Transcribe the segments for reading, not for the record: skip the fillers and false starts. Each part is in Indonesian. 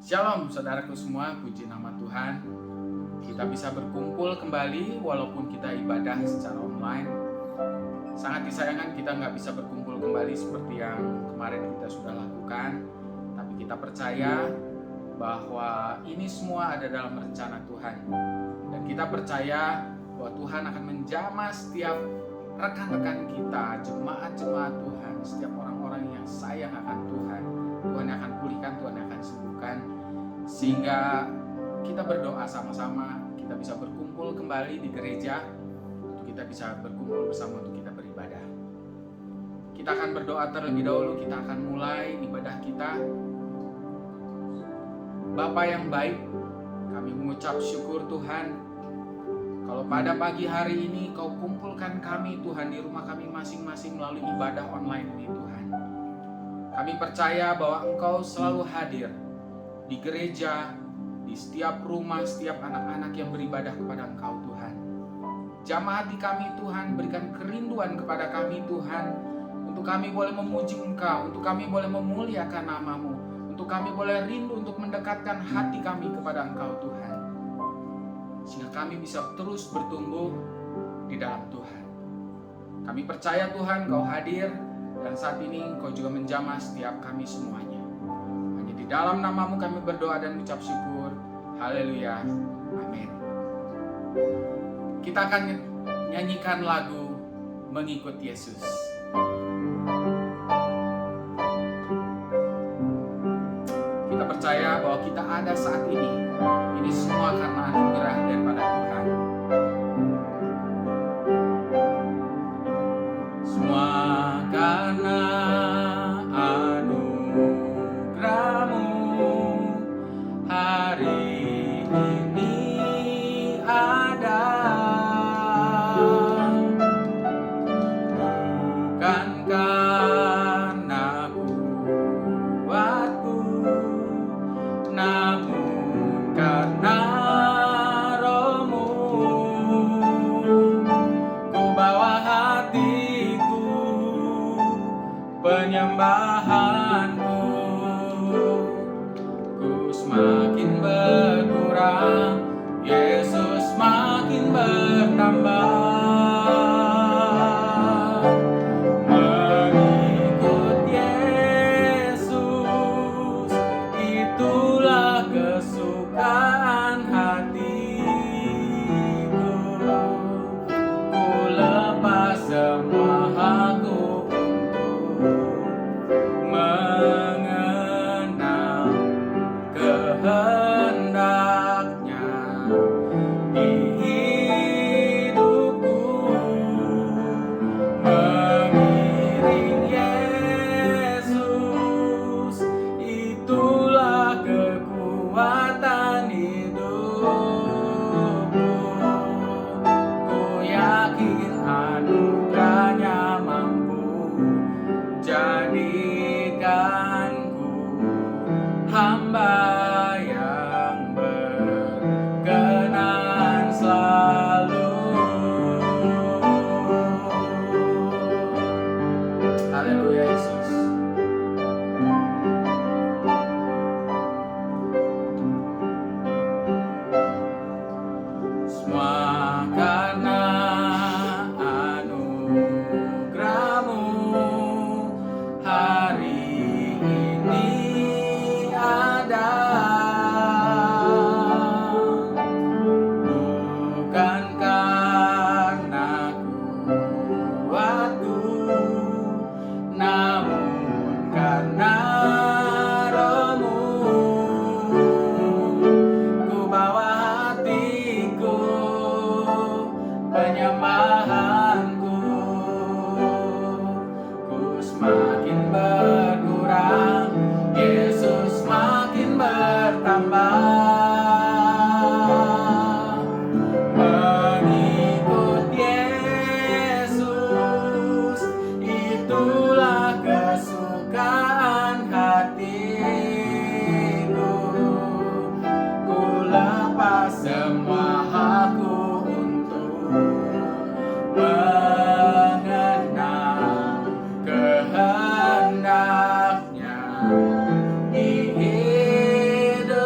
Shalom saudaraku semua, puji nama Tuhan. Kita bisa berkumpul kembali walaupun kita ibadah secara online. Sangat disayangkan kita nggak bisa berkumpul kembali seperti yang kemarin kita sudah lakukan. Tapi kita percaya bahwa ini semua ada dalam rencana Tuhan. Dan kita percaya bahwa Tuhan akan menjamah setiap rekan-rekan kita, jemaat-jemaat Tuhan, setiap orang-orang yang sayang akan Tuhan. Tuhan akan pulihkan, Tuhan akan sembuhkan, sehingga kita berdoa sama-sama, kita bisa berkumpul kembali di gereja, untuk kita bisa berkumpul bersama untuk kita beribadah. Kita akan berdoa terlebih dahulu, kita akan mulai ibadah kita. Bapa yang baik, kami mengucap syukur Tuhan, kalau pada pagi hari ini Kau kumpulkan kami Tuhan di rumah kami masing-masing melalui ibadah online ini Tuhan. Kami percaya bahwa Engkau selalu hadir di gereja, di setiap rumah, setiap anak-anak yang beribadah kepada Engkau Tuhan. Jamah hati kami Tuhan, berikan kerinduan kepada kami Tuhan, untuk kami boleh memuji Engkau, untuk kami boleh memuliakan nama-Mu, untuk kami boleh rindu untuk mendekatkan hati kami kepada Engkau Tuhan, sehingga kami bisa terus bertumbuh di dalam Tuhan. Kami percaya Tuhan Kau hadir, dan saat ini Kau juga menjamah setiap kami semuanya. Hanya di dalam nama-Mu kami berdoa dan mengucap syukur. Haleluya. Amin. Kita akan nyanyikan lagu Mengikut Yesus. Kita percaya bahwa kita ada saat ini. Ini semua karena anugerah daripada Tuhan. Semua karena anugerah-Mu hari ini ada. Bukan karena kuatku, namun karena Roh-Mu. Ku bawa hatiku, penyembahanku, ku semakin berkurang, Yesus makin bertambah. Mengikut Yesus, itulah kesukaan hatiku. Ku lepas semua hakku untuk mengenal kehendak-Nya di hidupku. Mengiring Yesus, itulah kekuatan hidupku. Ku yakin anugerah-Nya mampu jadikanku hamba yang berkenan selalu. Haleluya Yesus. Semua karena anugerah-Mu hari ini ada. Bukan karena kuatku, namun karena Roh-Mu. Ku bawa hatiku, penyembahanku, ku semakin berkurang, Yesus makin bertambah. Mengikut Yesus, itulah kesukaan hatiku. Ku lepas semua hakku untuk mengenal kehendak-Nya di hidup.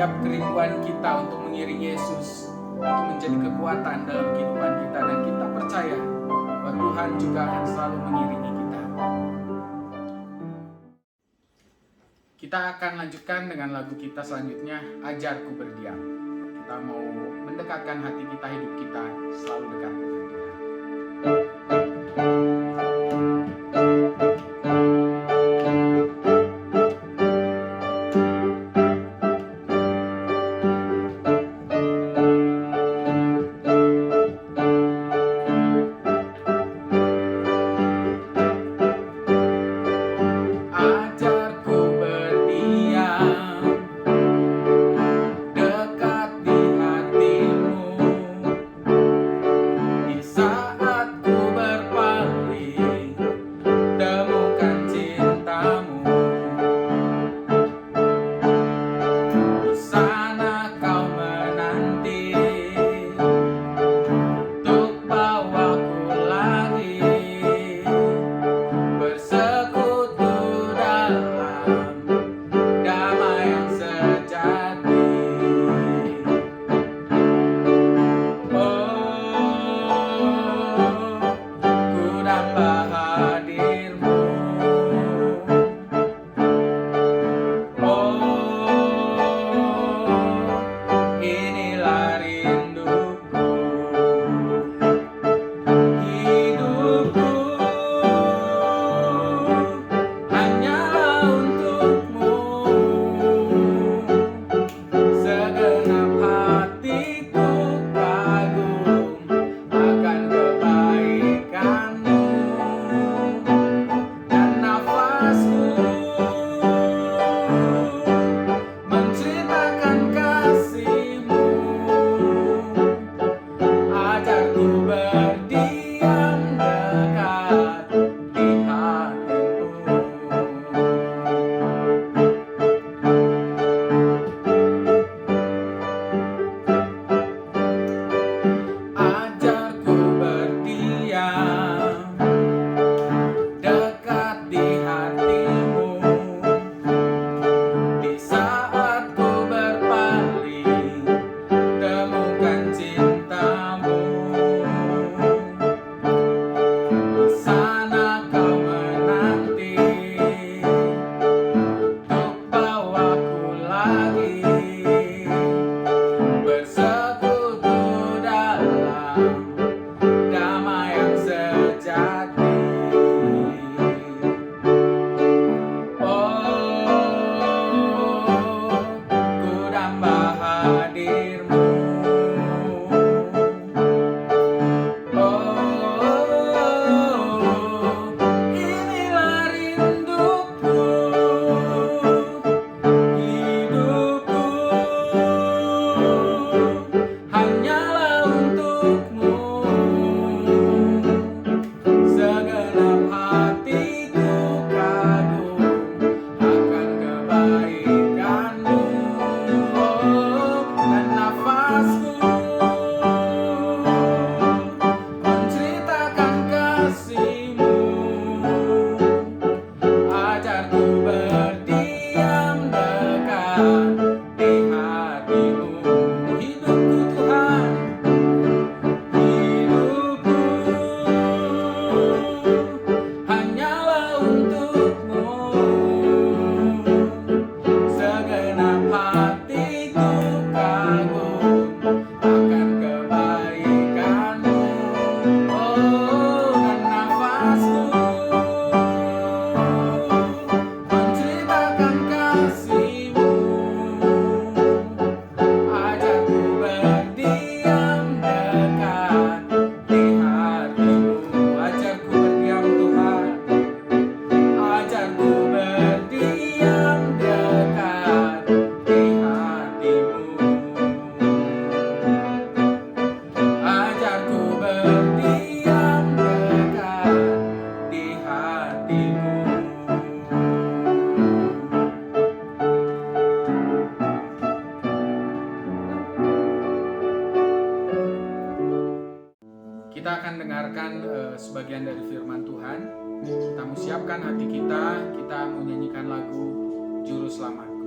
setiap kerinduan kita untuk mengiringi Yesus itu menjadi kekuatan dalam kehidupan kita, dan kita percaya bahwa Tuhan juga akan selalu mengiringi kita. Kita akan lanjutkan dengan lagu kita selanjutnya, Ajarku Berdiam. Kita mau mendekatkan hati kita, hidup kita selalu dekat dengan Tuhan. Kita akan dengarkan sebagian dari firman Tuhan. Kita mau siapkan hati kita mau nyanyikan lagu Juru Selamatku.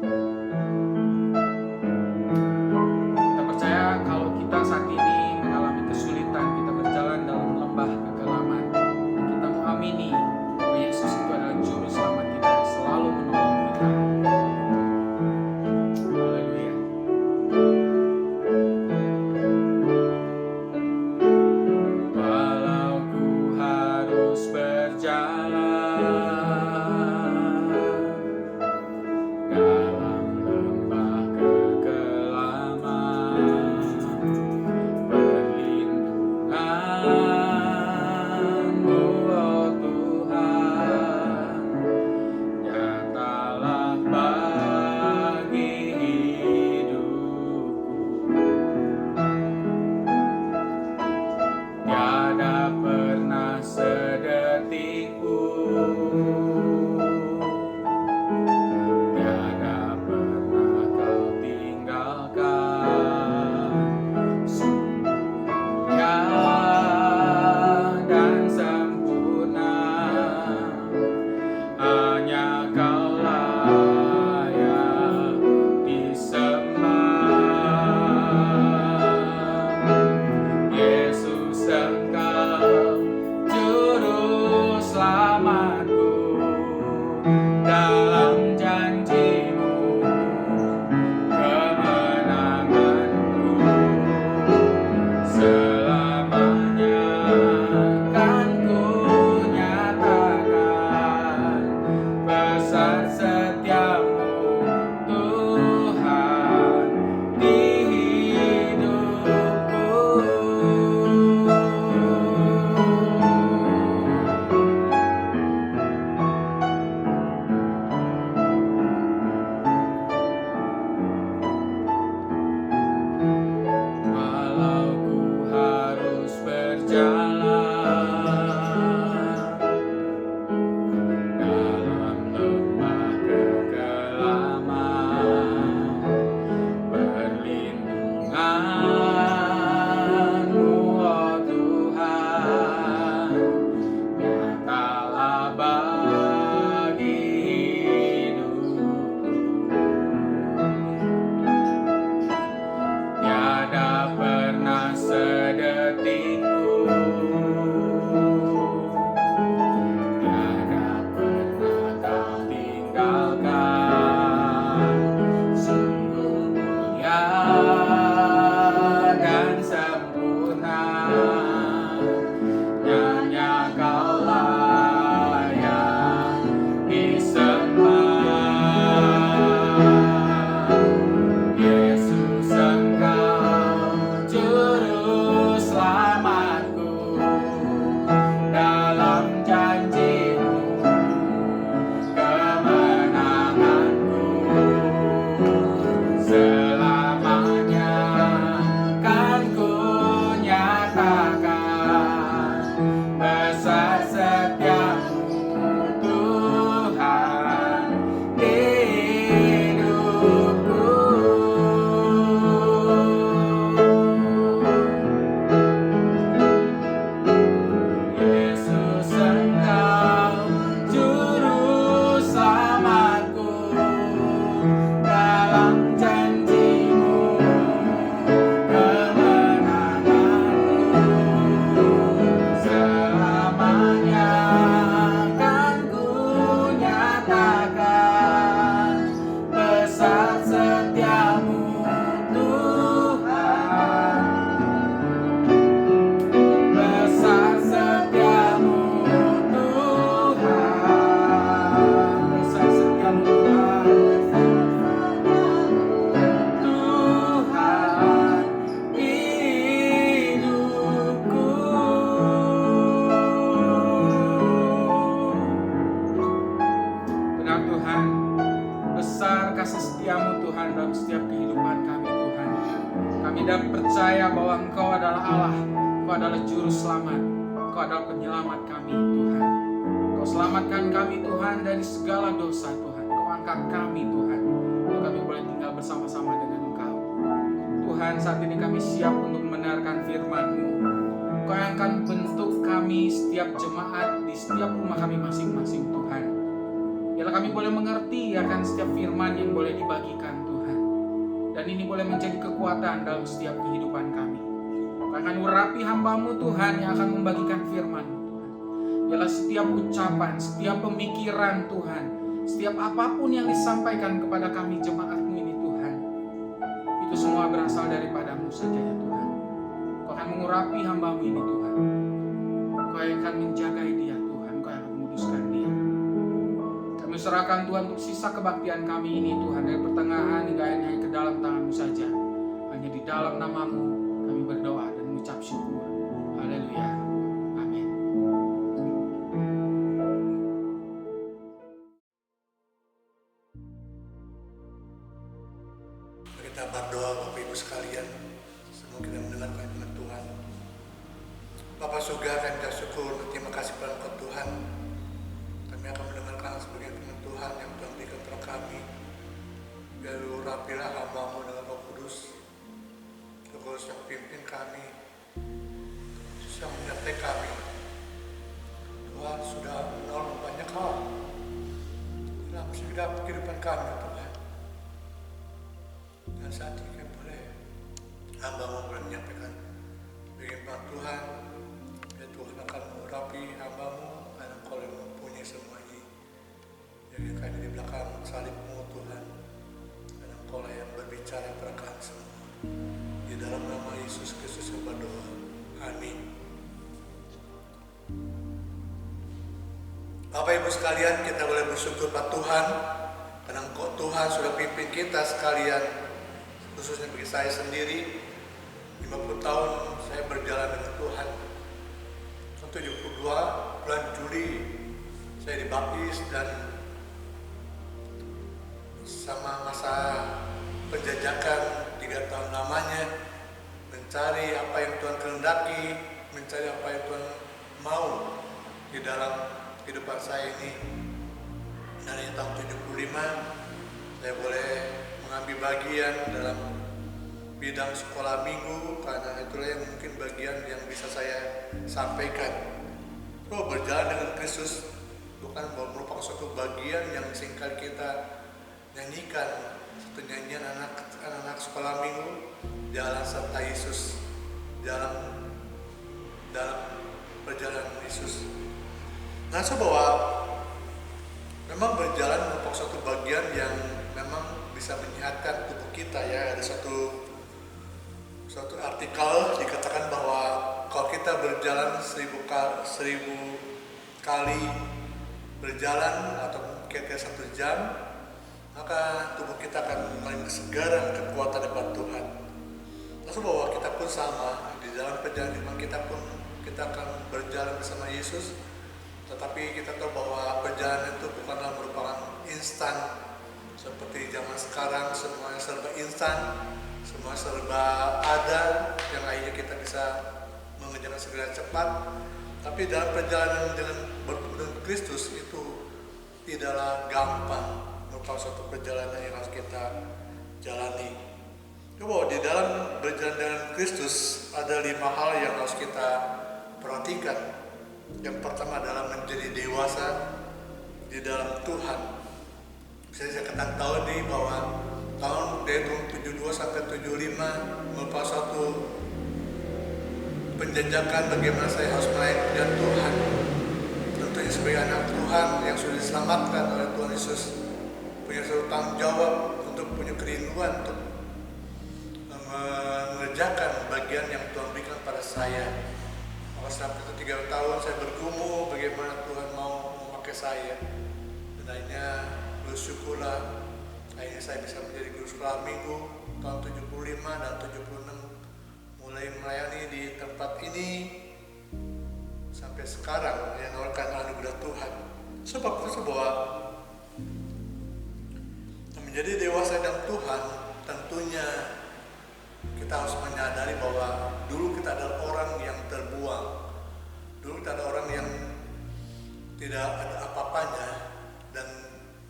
dalam setiap kehidupan kami Tuhan. Kami dapat percaya bahwa Engkau adalah Allah, Engkau adalah Juru Selamat, Engkau adalah penyelamat kami Tuhan. Engkau selamatkan kami Tuhan dari segala dosa Tuhan. Engkau angkat kami Tuhan, untuk kami boleh tinggal bersama-sama dengan Engkau. Tuhan, saat ini kami siap untuk mendengarkan firman-Mu. Engkau yang akan bentuk kami setiap jemaat di setiap rumah kami masing-masing Tuhan. Biarlah kami boleh mengerti akan setiap firman yang boleh dibagikan Tuhan. Dan ini boleh menjadi kekuatan dalam setiap kehidupan kami. Engkau akan urapi hamba-Mu Tuhan yang akan membagikan firman-Mu Tuhan. Biarlah setiap ucapan, setiap pemikiran Tuhan, setiap apapun yang disampaikan kepada kami jemaat-Mu ini Tuhan, itu semua berasal daripada-Mu saja ya Tuhan. Engkau akan mengurapi hamba-Mu ini Tuhan. Engkau yang akan menjaga dia Tuhan, Engkau yang akan menguduskan dia. Kami serahkan Tuhan untuk sisa kebaktian kami ini Tuhan, dari pertengahan hingga hanya ke dalam tangan-Mu saja. Hanya di dalam nama-Mu kami berdoa dan mengucap syukur. Haleluya. Amin. Kita berdoa Bapak Ibu sekalian, semoga kita mendengarkan firman Tuhan. Bapak surga, kami bersyukur, terima kasih pada Engkau Tuhan. Kami akan mendengarkan sebagian firman Tuhan yang Tuhan berikan kepada kami. Biar urapilah hamba-Mu dengan Roh Kudus, Roh Kudus yang pimpin kami, yang menyertai kami. Tuhan sudah menolong banyak hal dalam kehidupan kami Tuhan. Dan saat ini kami boleh hamba-Mu boleh menyampaikan firman Tuhan. Ya Tuhan akan mengurapi hamba-Mu, dan Engkau yang mempunyai semuanya. Jadi kami di belakang salib-Mu Tuhan, dan Engkau lah yang berbicara kepada kami semua. Di dalam nama Yesus Kristus yang berdoa. Amin. Bapak Ibu sekalian, kita boleh bersyukur pada Tuhan, karena Engkau Tuhan sudah pimpin kita sekalian, khususnya bagi saya sendiri. 50 tahun saya berjalan dengan Tuhan. Tahun 72 bulan Juli saya dibaptis, dan sama masa penjajakan 3 tahun lamanya mencari apa yang Tuhan kehendaki, mencari apa yang Tuhan mau di dalam kehidupan saya ini. Dari tahun 75 saya boleh mengambil bagian dalam bidang sekolah minggu, karena itulah yang mungkin bagian yang bisa saya sampaikan. Berjalan dengan Kristus bukan merupakan suatu bagian yang singkat kita nyanyikan, satu nyanyian anak-anak sekolah minggu, jalan serta Yesus, dalam perjalanan Yesus. Nah, bahwa memang berjalan merupakan suatu bagian yang memang bisa menyehatkan tubuh kita ya. Ada suatu artikel dikatakan bahwa kalau kita berjalan 1000 kali berjalan atau kira-kira 1 jam, maka tubuh kita akan mengalami kesegaran, kekuatan dari Tuhan. Lalu bahwa kita pun sama, di dalam perjalanan kita pun kita akan berjalan bersama Yesus. Tetapi kita tahu bahwa perjalanan itu bukanlah merupakan instan seperti zaman sekarang, semuanya serba instan, semua serba ada yang akhirnya kita bisa mengerjakan segera cepat. Tapi dalam perjalanan dengan bertemu dengan Kristus itu tidaklah gampang, merupakan suatu perjalanan yang harus kita jalani. Bahwa di dalam berjalan dengan Kristus ada 5 hal yang harus kita perhatikan. Yang pertama adalah menjadi dewasa di dalam Tuhan. Saya katakan tahu nih bahwa tahun 72 sampai 75 merupakan suatu penjajakan bagaimana saya harus melayani Tuhan. Tentunya sebagai anak Tuhan yang sudah diselamatkan oleh Tuhan Yesus, punya suatu tanggung jawab untuk punya kerinduan untuk mengerjakan bagian yang Tuhan berikan pada saya. Maka sampai itu 3 tahun saya bergumul bagaimana Tuhan mau memakai saya. Dan akhirnya bersyukurlah, akhirnya saya bisa menjadi guru sekolah minggu tahun 75 dan 76, mulai melayani di tempat ini sampai sekarang yang olehkan anugerah Tuhan. Sebab itu bahwa menjadi dewasa dalam Tuhan tentunya kita harus menyadari bahwa dulu kita adalah orang yang terbuang. Dulu kita adalah orang yang tidak ada apa-apanya dan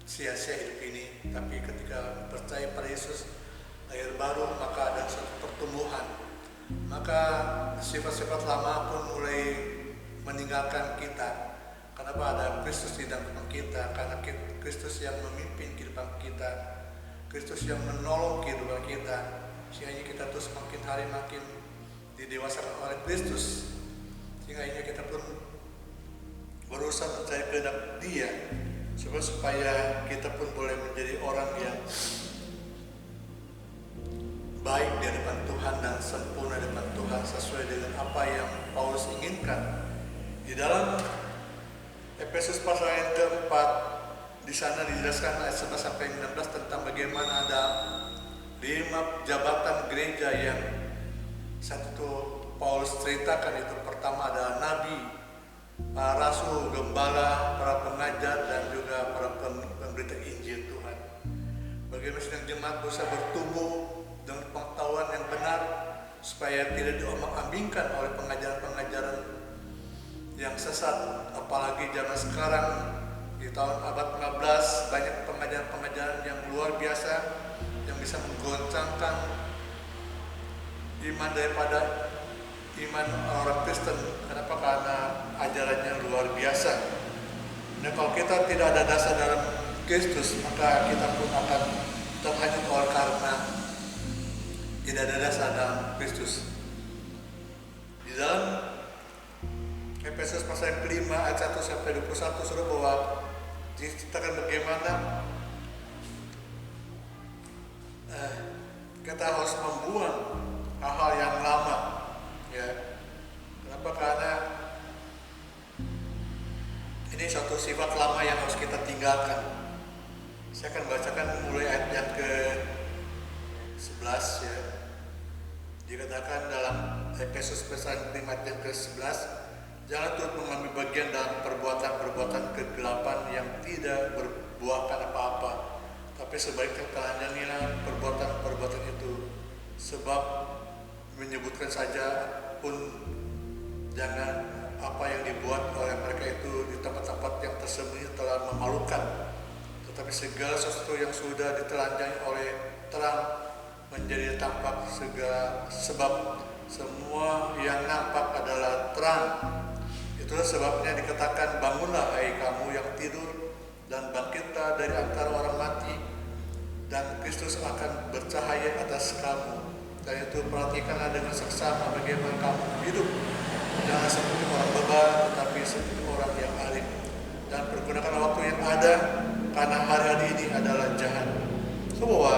sia-sia hidup ini. Tapi ketika percaya pada Yesus, lahir baru, maka ada suatu pertumbuhan. Maka sifat-sifat lama pun mulai meninggalkan kita. Kenapa? Ada Kristus di dalam kita, karena Kristus yang memimpin kehidupan kita, Kristus yang menolong kehidupan kita, sehingga kita terus makin hari makin didewasakan oleh Kristus, sehingga kita pun berusaha mencari kehendak Dia, supaya kita pun boleh menjadi orang yang baik di hadapan Tuhan dan sempurna di hadapan Tuhan sesuai dengan apa yang Paulus inginkan. Di dalam Efesus pasal yang keempat, di sana dijelaskan ayat 11 sampai 16 tentang bagaimana ada 5 jabatan gereja yang saat itu Paulus ceritakan. Itu pertama ada nabi, para rasul, gembala, para pengajar, dan juga para pemberita Injil Tuhan. Bagaimana sedang jemaat bisa bertumbuh dengan pengetahuan yang benar supaya tidak diombang-ambingkan oleh pengajaran-pengajaran yang sesat, apalagi zaman sekarang di tahun abad 15 banyak pengajaran-pengajaran yang luar biasa yang bisa menggoncangkan iman daripada iman orang Kristen. Kenapa? Karena ajarannya luar biasa. Nah, kalau kita tidak ada dasar dalam Kristus, maka kita pun akan terhanyut oleh karena tidak ada dasar dalam Kristus. Di dalam Efesus pasal yang kelima ayat 1 sampai 21 suruh bahwa diceritakan bagaimana kita harus membuang hal-hal yang lama, ya. Kenapa? Karena ini suatu sifat lama yang harus kita tinggalkan. Saya akan bacakan mulai ayat yang ke-11, ya. Dikatakan dalam Efesus pasal 5 ayat yang ke-11, jangan turut mengambil bagian dalam perbuatan-perbuatan kegelapan yang tidak berbuahkan apa-apa, tapi sebaliknya teladanilah perbuatan-perbuatan itu. Sebab menyebutkan saja pun jangan apa yang dibuat oleh mereka itu di tempat-tempat yang tersembunyi telah memalukan, tetapi segala sesuatu yang sudah ditelanjangi oleh terang menjadi tampak segala, sebab semua yang nampak adalah terang. Itulah sebabnya dikatakan, bangunlah hai kamu yang tidur, dan bangkitlah dari antara orang mati, dan Kristus akan bercahaya atas kamu. Dan itu perhatikanlah dengan seksama bagaimana kamu hidup, jangan seperti orang beban, tetapi seperti orang yang alim. Dan pergunakan waktu yang ada, karena hari-hari ini adalah jahat. So bahwa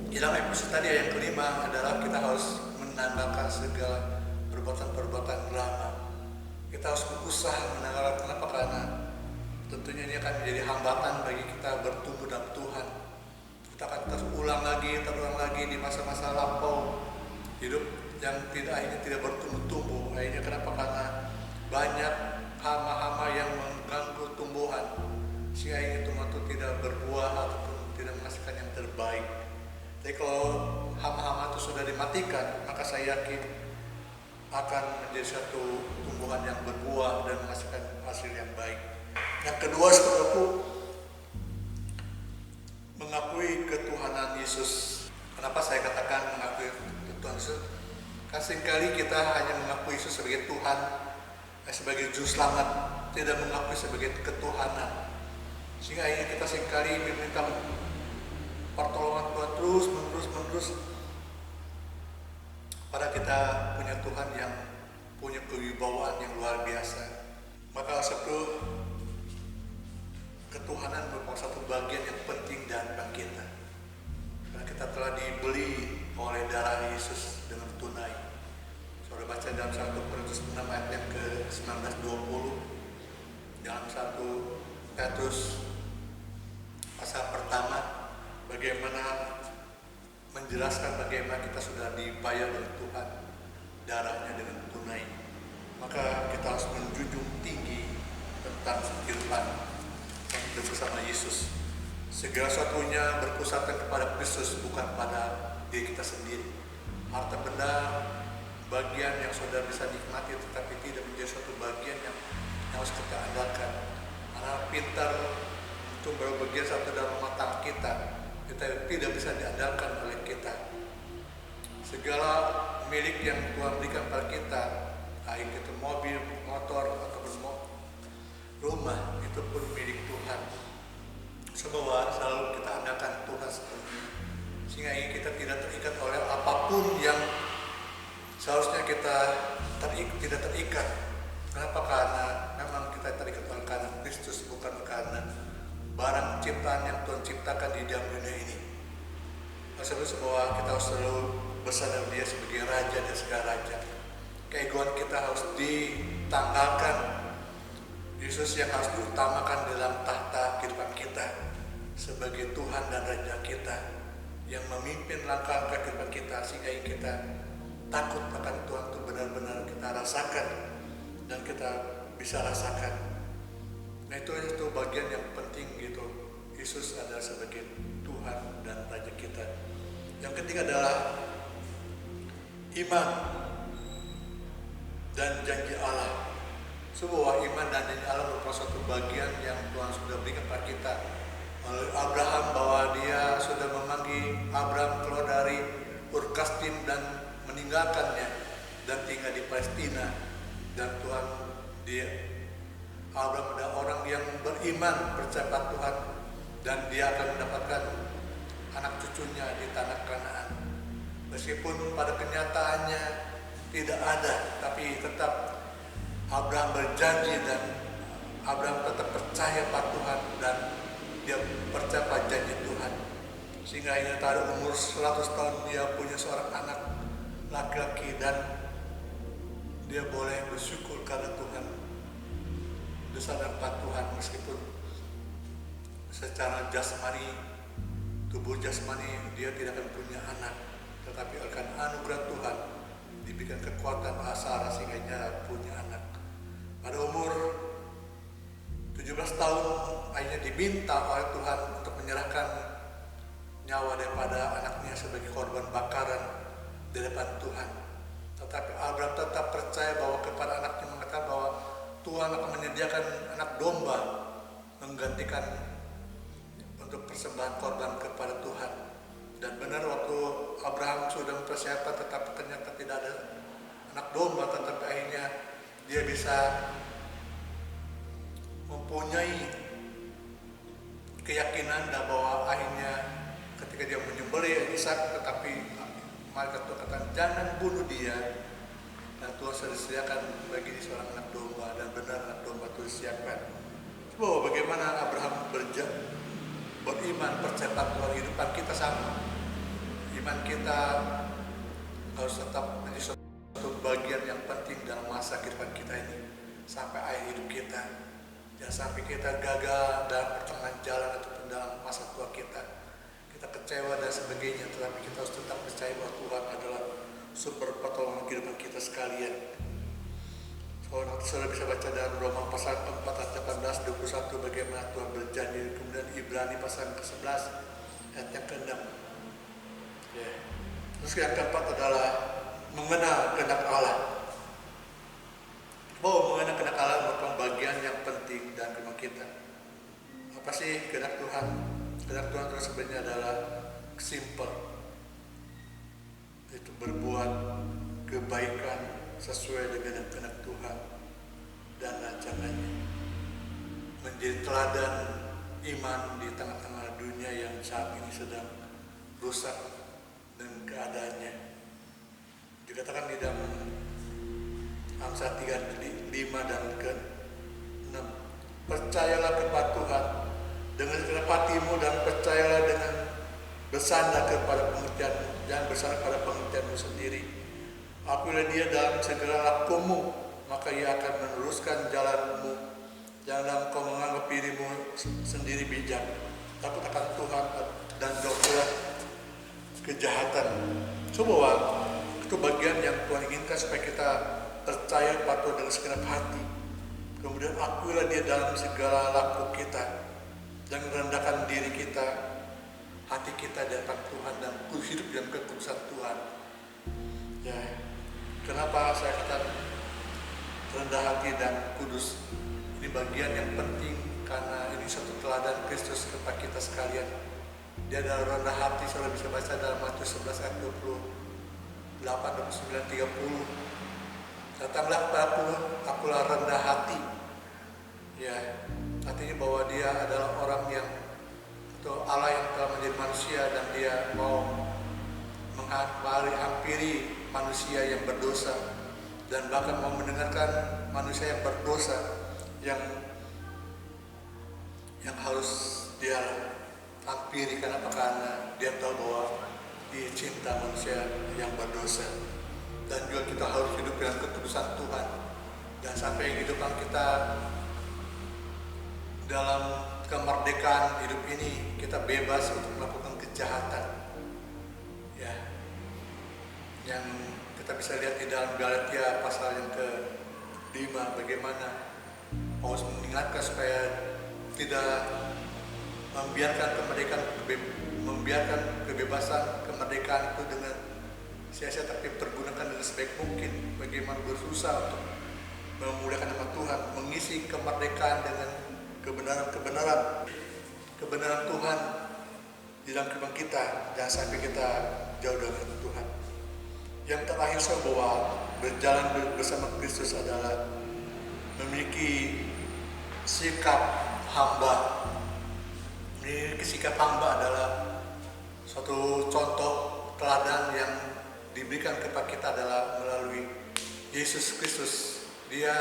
di dalam episode tadi yang kelima adalah kita harus menanggalkan segala perbuatan-perbuatan lama. Kita harus berusaha menanggalkan. Kenapa? Karena tentunya ini akan menjadi hambatan bagi kita bertumbuh dalam Tuhan. Kita akan terulang lagi di masa-masa lampau, hidup yang akhirnya tidak bertumbuh-tumbuh. Akhirnya kenapa? Karena banyak hama-hama yang mengganggu tumbuhan, sehingga akhirnya tumbuhan itu tidak berbuah ataupun tidak menghasilkan yang terbaik. Jadi kalau hama-hama itu sudah dimatikan, maka saya yakin akan menjadi satu tumbuhan yang berbuah dan menghasilkan hasil yang baik. Yang kedua, saudaraku, mengakui ketuhanan Yesus. Kenapa saya katakan mengakui ketuhanan Yesus? Karena seringkali kita hanya mengakui Yesus sebagai Tuhan, sebagai juru selamat, tidak mengakui sebagai ketuhanan. Sehingga akhirnya kita seringkali meminta pertolongan Tuhan terus menerus. Padahal kita punya Tuhan yang punya kewibawaan yang luar biasa. Maka satu ketuhanan merupakan satu bagian yang penting dalam kita. Karena kita telah dibeli oleh darah Yesus dengan tunai. Saudara baca dalam 1 Korintus 6 ayat yang ke-19-20, dalam 1 Petrus pasal pertama, bagaimana menjelaskan bagaimana kita sudah dibayar oleh Tuhan darahnya dengan tunai. Maka kita harus menjunjung tinggi tentang kehidupan hidup bersama Yesus, segala sesuatunya berpusatkan kepada Kristus, bukan pada diri kita sendiri. Harta benda bagian yang saudara bisa nikmati, tetapi tidak menjadi suatu bagian yang harus kita andalkan. Anak pintar itu baru bagian satu dalam rumah tangga kita tidak bisa diandalkan oleh kita. Segala milik yang Tuhan berikan pada kita, baik itu mobil, motor, ataupun rumah, itu pun milik Tuhan. Semua selalu kita andalkan Tuhan sepenuhnya, sehingga kita tidak terikat oleh apapun yang seharusnya kita tidak terikat. Kenapa? Karena memang kita terikat oleh karena Kristus, bukan karena barang ciptaan yang Tuhan ciptakan di dalam dunia ini. Maksudnya bahwa kita harus selalu bersandar Dia sebagai Raja dan segala Raja. Keegoan kita harus ditanggalkan. Yesus yang harus diutamakan dalam tahta kehidupan kita sebagai Tuhan dan Raja kita, yang memimpin langkah-langkah kehidupan kita, sehingga kita takut akan Tuhan itu benar-benar kita rasakan dan kita bisa rasakan. Nah itu bagian yang penting gitu. Yesus adalah sebagai Tuhan dan Raja kita. Yang ketiga adalah iman dan janji Allah. Sebuah iman dan janji Allah merupakan suatu bagian yang Tuhan sudah berikan kepada kita oleh Abraham, bahwa Dia sudah memanggil Abraham keluar dari Ur Kasdim dan meninggalkannya dan tinggal di Palestina. Dan Tuhan, Abraham adalah orang yang beriman, percaya pada Tuhan, dan dia akan mendapatkan anak cucunya di tanah Kanaan. Meskipun pada kenyataannya tidak ada, tapi tetap Abraham berjanji dan Abraham tetap percaya pada Tuhan, dan dia percaya pada janji Tuhan. Sehingga ini pada umur 100 tahun dia punya seorang anak laki-laki, dan dia boleh bersyukur karena Tuhan, bersandar pada Tuhan, meskipun secara jasmani, tubuh jasmani dia tidak akan punya anak, tetapi akan anugerah Tuhan diberikan kekuatan Sarah sehingga dia punya anak. Pada umur 17 tahun akhirnya diminta oleh Tuhan untuk menyerahkan nyawa daripada anaknya sebagai korban bakaran di depan Tuhan. Tetapi Abraham tetap percaya bahwa kepada anaknya, mengatakan bahwa Tuhan akan menyediakan anak domba menggantikan untuk persembahan korban kepada Tuhan. Dan benar waktu Abraham sudah mempersiapkan, tetapi ternyata tidak ada anak domba, tetapi akhirnya dia bisa mempunyai keyakinan bahwa akhirnya ketika dia menyembelih Ishak, tetapi malaikat Tuhan katakan jangan bunuh dia, dan Tuhan sudah disediakan bagi seorang anak domba, dan benar anak domba itu disiapkan. Bahwa bagaimana Abraham beriman, percaya pada Tuhan. Kehidupan kita sama, iman kita harus tetap menjadi suatu bagian yang penting dalam masa kehidupan kita ini sampai akhir hidup kita. Jangan sampai kita gagal dalam pertengahan jalan ataupun dalam masa tua kita kecewa dan sebagainya, tetapi kita harus tetap percaya bahwa Tuhan adalah sumber pertolongan kehidupan kita sekalian. Saudara bisa baca dalam Roma pasal 4 ayat 18, 21 bagaimana Tuhan berjanji. Kemudian Ibrani pasal ke-11 ayat yang ke-6. Terus yang keempat adalah mengenal kehendak Allah. Bahwa mengenal kehendak Allah merupakan bagian yang penting dan kehidupan kita. Apa sih kehendak Tuhan? Kehendak Tuhan itu sebenarnya adalah simple, itu berbuat kebaikan sesuai dengan kehendak Tuhan dan rancangannya, menjadi teladan iman di tengah-tengah dunia yang saat ini sedang rusak dengan keadaannya. Dikatakan di dalam Amsal 3:5 dan ke-6, percayalah kepada Tuhan dengan segenap hatimu, dan percayalah dengan bersandar kepada pengertianmu, jangan bersandar pada pengertianmu sendiri. Apabila Dia dalam segala lakumu, maka Ia akan meneruskan jalanmu. Janganlah engkau menganggap dirimu sendiri bijak, takut akan Tuhan dan jauhilah kejahatan. Bahwa itu bagian yang Tuhan inginkan, supaya kita percaya patuh dengan segenap hati. Kemudian akuilah Dia dalam segala laku kita, dan merendahkan diri kita hati kita di hadapan Tuhan dan hidup dalam kekudusan Tuhan. Ya, kenapa saya katakan rendah hati dan kudus? Ini bagian yang penting karena ini satu teladan Kristus kepada kita sekalian. Dia adalah rendah hati, saudara bisa baca dalam Matius 11 ayat 28, 29, 30. Datanglah kepadaku, akulah rendah hati. Ya, artinya bahwa dia adalah orang yang atau Allah yang telah menjadi manusia dan dia mau menghampiri manusia yang berdosa dan bahkan mau mendengarkan manusia yang berdosa yang harus dia hampiri. Karena dia tahu bahwa dia cinta manusia yang berdosa, dan juga kita harus hidup dengan kekudusan Tuhan dan sampai kehidupan kita dalam kemerdekaan hidup ini kita bebas untuk melakukan kejahatan. Ya, yang kita bisa lihat di dalam Galatia pasal yang ke-5 bagaimana Paulus mengingatkan supaya tidak membiarkan kebebasan kemerdekaan itu dengan sia-sia, tapi pergunakan dengan sebaik mungkin. Bagaimana berusaha untuk memuliakan nama Tuhan, mengisi kemerdekaan dengan kebenaran Tuhan di dalam kehidupan kita, jangan sampai kita jauh dari Tuhan. Yang terakhir saya bahwa berjalan bersama Kristus adalah memiliki sikap hamba. Ini sikap hamba adalah suatu contoh teladan yang diberikan kepada kita adalah melalui Yesus Kristus. Dia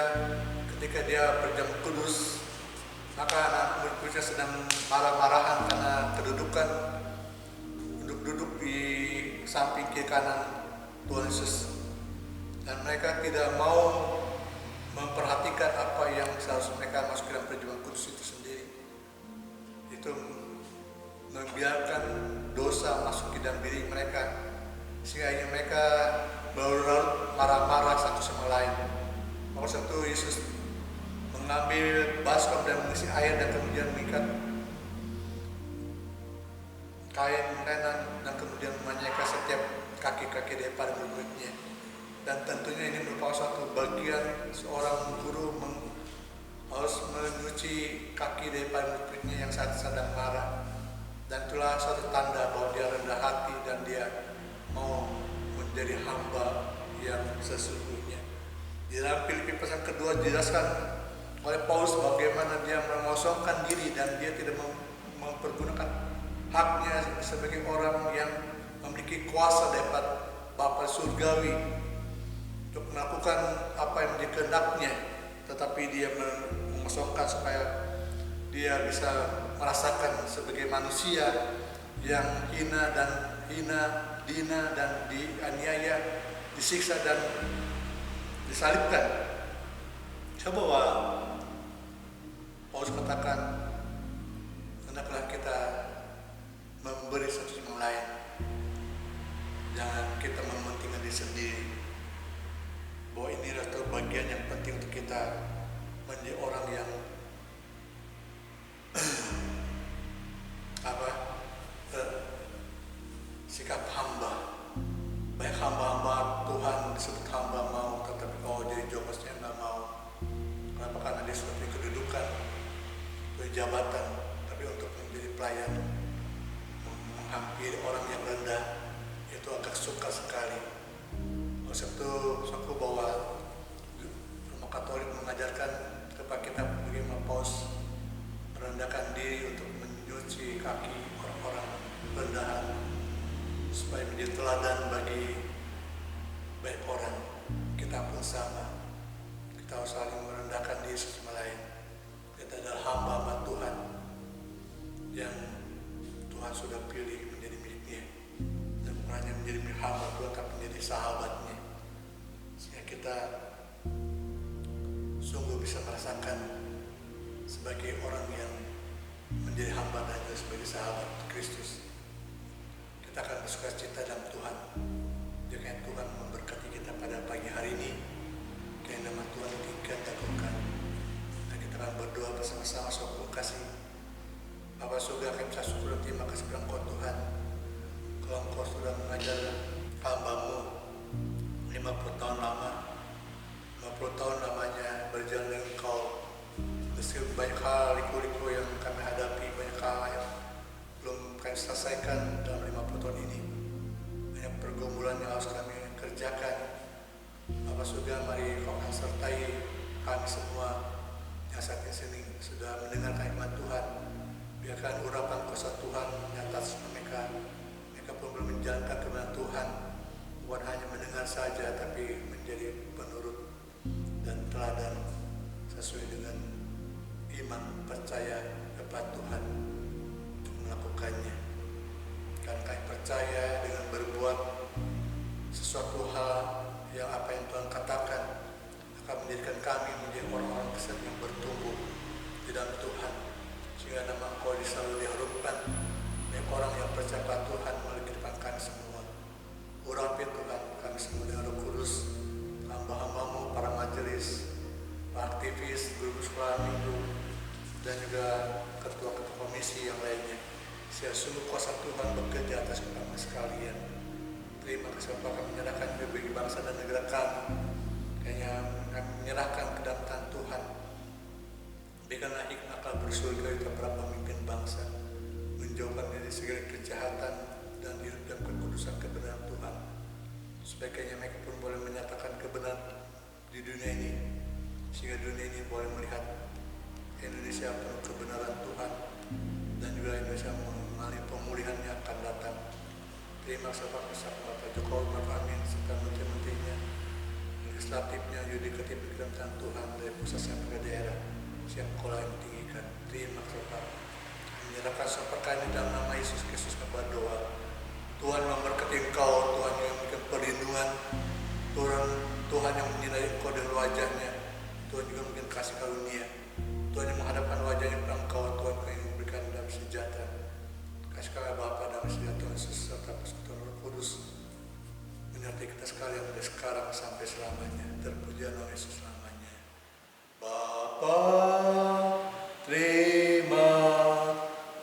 ketika dia berjalan kudus, maka anak murid-muridnya sedang marah-marahan karena kedudukan duduk di samping kiri kanan Tuhan Yesus, dan mereka tidak mau memperhatikan apa yang seharusnya mereka masuk dalam perjuangan kudus itu sendiri. Itu membiarkan dosa masuk ke dalam diri mereka sehingga mereka baru marah-marah satu sama lain. Maka satu Yesus mengambil baskom dan mengisi air dan kemudian mengikat kain lenan dan kemudian menyikat setiap kaki-kaki daripada murid-muridnya. Dan tentunya ini merupakan suatu bagian seorang guru harus mencuci kaki daripada murid-muridnya yang sedang marah. Dan itulah suatu tanda bahwa dia rendah hati dan dia mau menjadi hamba yang sesungguhnya. Di dalam Filipi pasal kedua dijelaskan oleh Paulus bagaimana dia mengosongkan diri dan dia tidak mempergunakan haknya sebagai orang yang memiliki kuasa dapat Bapa surgawi untuk melakukan apa yang dikehendaknya, tetapi dia mengosongkan supaya dia bisa merasakan sebagai manusia yang hina dan dianiaya, disiksa dan disalibkan. Coba Paulus katakan, hendaklah kita memberi satu sama lain, jangan kita mementingkan diri sendiri. Bahwa ini adalah bagian yang penting untuk kita menjadi orang yang sikap hamba. Banyak hamba-hamba Tuhan disebut hamba mau, tetapi kalau jadi jobosnya nggak mau. Kenapa? Karena dia sudah punya kedudukan, punya jabatan, tapi untuk menjadi pelayan, menghampiri orang yang rendah, itu agak suka sekali. Sabtu bahwa Rumah Katolik mengajarkan kepada kita bagaimana Paus merendahkan diri untuk mencuci kaki orang-orang rendahan supaya menjadi teladan bagi banyak orang. Kita pun sama, kita harus saling merendahkan diri sesama lain. Kita adalah hamba-hamba Tuhan yang Tuhan sudah pilih menjadi miliknya, dan bukan hanya menjadi milik hamba Tuhan, tapi menjadi sahabatnya, sehingga kita sungguh bisa merasakan sebagai orang yang menjadi hamba dan juga sebagai sahabat Kristus. Kita akan bersuka cita dalam Tuhan. Jika Tuhan memberkati kita pada pagi hari ini, kiranya nama Tuhan ditingkatkan. Dan kita akan berdoa bersama-sama. Kasih Bapa surga, kami bisa syukur dan terima kasih kepada Engkau Tuhan. Kalau Engkau sudah mengajar hamba-Mu 50 tahun lama, 50 tahun lamanya berjalan dengan Engkau. Meski banyak hal liku-liku yang kami hadapi, banyak hal yang belum kami selesaikan dalam 50 tahun ini. Banyak pergumulan yang harus kami kerjakan. Bapa surga, mari Kau akan sertai kami semua yang saat ini sudah mendengar firman Tuhan. Biarkan urapan kuasa Tuhan nyata atas mereka. Mereka pun belum menjalankan kebenaran Tuhan, bukan hanya mendengar saja, tapi menjadi penurut dan teladan sesuai dengan iman percaya kepada Tuhan untuk melakukannya. Karena kami percaya dengan berbuat sesuatu hal yang apa yang Tuhan katakan akan menjadikan kami menjadi orang-orang Kristen yang bertumbuh di dalam Tuhan, sehingga nama Engkau selalu diharumkan. Banyak orang yang percaya pada Tuhan melalui kehidupan kami semua. Urapi Tuhan kami semua dengan Roh Kudus, hamba-hamba-Mu, para majelis, para aktivis, guru sekolah minggu, dan juga ketua-ketua komisi yang lainnya. Sehingga sungguh kuasa Tuhan bekerja atas kami sekalian. Terima kasih Bapak, kami menyerahkan bagi bangsa dan negara kami. Kayaknya kami menyerahkan ke dalam tangan Tuhan. Berikanlah hikmat akal bersyukur kepada para pemimpin bangsa, menjauhkan dari segala kejahatan dan hidup dalam kekudusan kebenaran Tuhan. Sebaiknya mereka pun boleh menyatakan kebenaran di dunia ini, sehingga dunia ini boleh melihat Indonesia penuh kebenaran Tuhan, dan juga Indonesia mengalami pemulihan yang akan datang. Terima kasih Bapak Jokowi, Bapak Amin, serta menteri-menterinya, legislatifnya, yudikatif, kedatangan Tuhan dari pusat sampai ke daerah, siap kolah yang tinggikan. Terima kasih Bapak. Menyerahkan seperti ini dalam nama Yesus Kristus kepada doa. Tuhan memberkati Engkau, Tuhan yang memberikan perlindungan, Tuhan yang menyinari Engkau dengan wajahnya, Tuhan juga memberikan kasih karunia, Tuhan yang menghadapkan wajahnya kepada Engkau, Tuhan yang memberikan damai sejahtera. Kasih karunia Bapa damai sejahtera Yesus serta persekutuan Roh Kudus menyertai kita sekalian dari sekarang sampai selamanya. Terpuji nama Yesus selamanya. Bapa, terima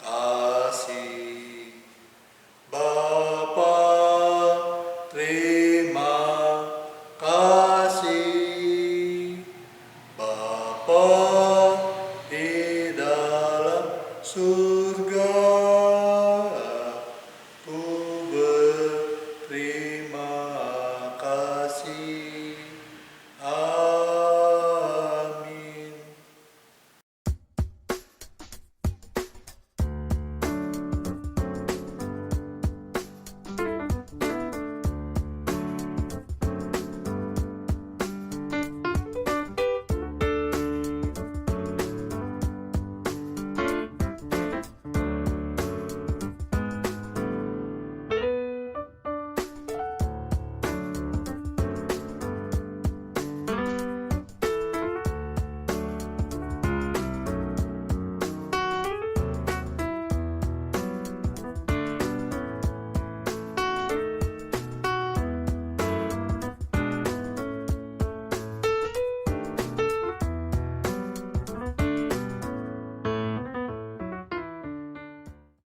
kasih. Bapa, terima kasih. Bapa di dalam surga,